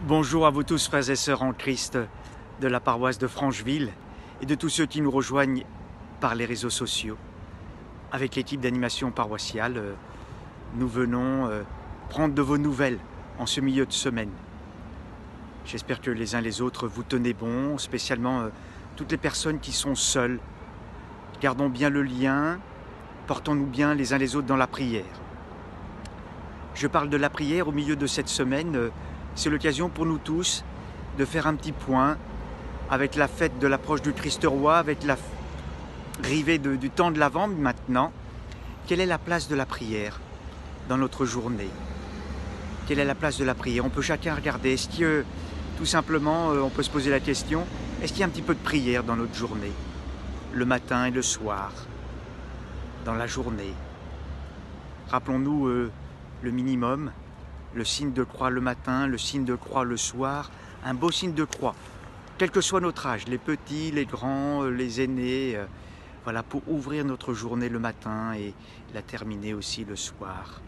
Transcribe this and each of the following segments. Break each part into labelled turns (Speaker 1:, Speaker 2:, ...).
Speaker 1: Bonjour à vous tous, frères et sœurs en Christ de la paroisse de Francheville et de tous ceux qui nous rejoignent par les réseaux sociaux. Avec l'équipe d'animation paroissiale, nous venons prendre de vos nouvelles en ce milieu de semaine. J'espère que les uns les autres vous tenez bon, spécialement toutes les personnes qui sont seules. Gardons bien le lien, portons-nous bien les uns les autres dans la prière. Je parle de la prière au milieu de cette semaine. C'est l'occasion pour nous tous de faire un petit point avec la fête de l'approche du Christ roi, avec l'arrivée du temps de l'Avent maintenant. Quelle est la place de la prière dans notre journée? Quelle est la place de la prière? On peut chacun regarder. Est-ce que, tout simplement, on peut se poser la question, est-ce qu'il y a un petit peu de prière dans notre journée? Le matin et le soir, dans la journée. Rappelons-nous le minimum, le signe de croix le matin, le signe de croix le soir, un beau signe de croix, quel que soit notre âge, les petits, les grands, les aînés, voilà, pour ouvrir notre journée le matin et la terminer aussi le soir.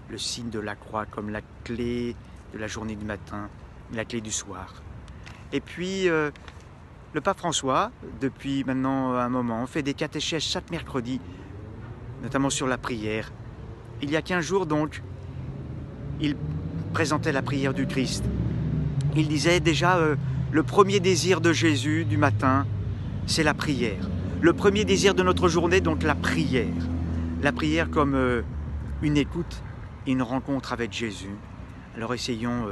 Speaker 1: Le signe de la croix comme la clé de la journée du matin, la clé du soir. Et puis, le pape François, depuis maintenant un moment, fait des catéchèses chaque mercredi, notamment sur la prière. Il y a 15 jours donc, il présentait la prière du Christ. Il disait déjà, le premier désir de Jésus du matin, c'est la prière. Le premier désir de notre journée, donc la prière. La prière comme une écoute et une rencontre avec Jésus. Alors essayons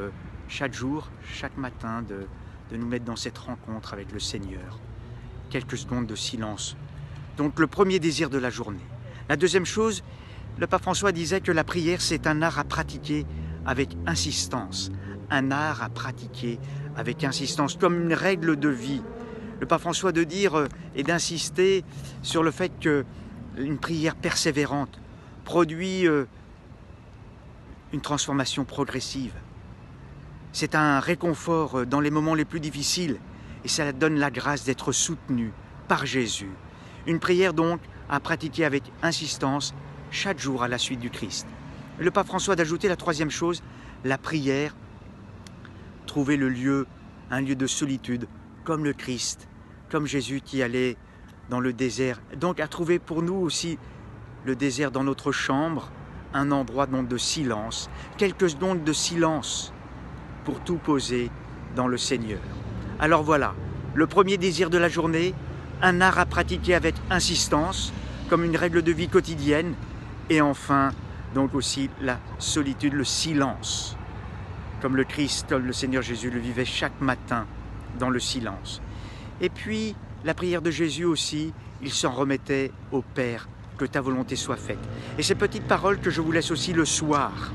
Speaker 1: chaque jour, chaque matin, de nous mettre dans cette rencontre avec le Seigneur. Quelques secondes de silence. Donc le premier désir de la journée. La deuxième chose, le pape François disait que la prière, c'est un art à pratiquer avec insistance. Un art à pratiquer avec insistance, comme une règle de vie. Le pape François de dire et d'insister sur le fait qu'une prière persévérante produit une transformation progressive. C'est un réconfort dans les moments les plus difficiles et ça donne la grâce d'être soutenu par Jésus. Une prière donc à pratiquer avec insistance chaque jour à la suite du Christ. Le pape François d'ajouter la troisième chose, la prière, trouver le lieu, un lieu de solitude, comme le Christ, comme Jésus qui allait dans le désert. Donc à trouver pour nous aussi le désert dans notre chambre, un endroit donc de silence, quelques secondes de silence pour tout poser dans le Seigneur. Alors voilà, le premier désir de la journée, un art à pratiquer avec insistance, comme une règle de vie quotidienne, et enfin, donc aussi la solitude, le silence, comme le Christ, comme le Seigneur Jésus le vivait chaque matin dans le silence. Et puis, la prière de Jésus aussi, il s'en remettait au Père, que ta volonté soit faite. Et ces petites paroles que je vous laisse aussi le soir.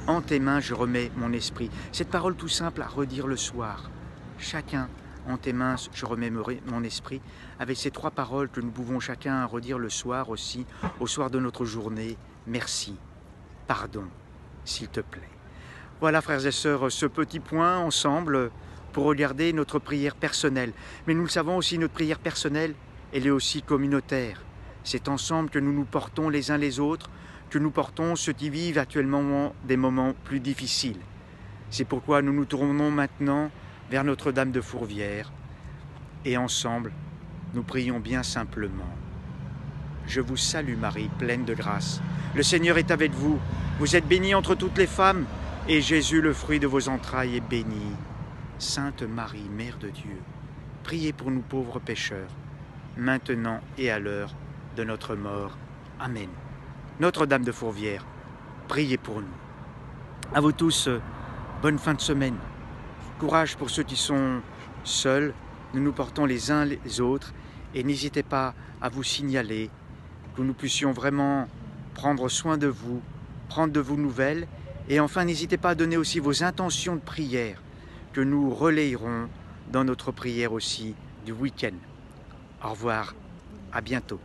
Speaker 1: En tes mains, je remets mon esprit. Cette parole tout simple à redire le soir. Chacun, en tes mains, je remets mon esprit. Avec ces trois paroles que nous pouvons chacun redire le soir aussi, au soir de notre journée. Merci, pardon, s'il te plaît. Voilà, frères et sœurs, ce petit point ensemble pour regarder notre prière personnelle. Mais nous le savons aussi, notre prière personnelle, elle est aussi communautaire. C'est ensemble que nous nous portons les uns les autres, que nous portons ceux qui vivent actuellement des moments plus difficiles. C'est pourquoi nous nous tournons maintenant vers Notre-Dame de Fourvière et ensemble, nous prions bien simplement. Je vous salue Marie, pleine de grâce. Le Seigneur est avec vous. Vous êtes bénie entre toutes les femmes et Jésus, le fruit de vos entrailles, est béni. Sainte Marie, Mère de Dieu, priez pour nous pauvres pécheurs, maintenant et à l'heure de notre mort. Amen. Notre-Dame de Fourvière, priez pour nous. À vous tous, bonne fin de semaine. Courage pour ceux qui sont seuls. Nous nous portons les uns les autres et n'hésitez pas à vous signaler, que nous puissions vraiment prendre soin de vous, prendre de vos nouvelles. Et enfin, n'hésitez pas à donner aussi vos intentions de prière que nous relayerons dans notre prière aussi du week-end. Au revoir, à bientôt.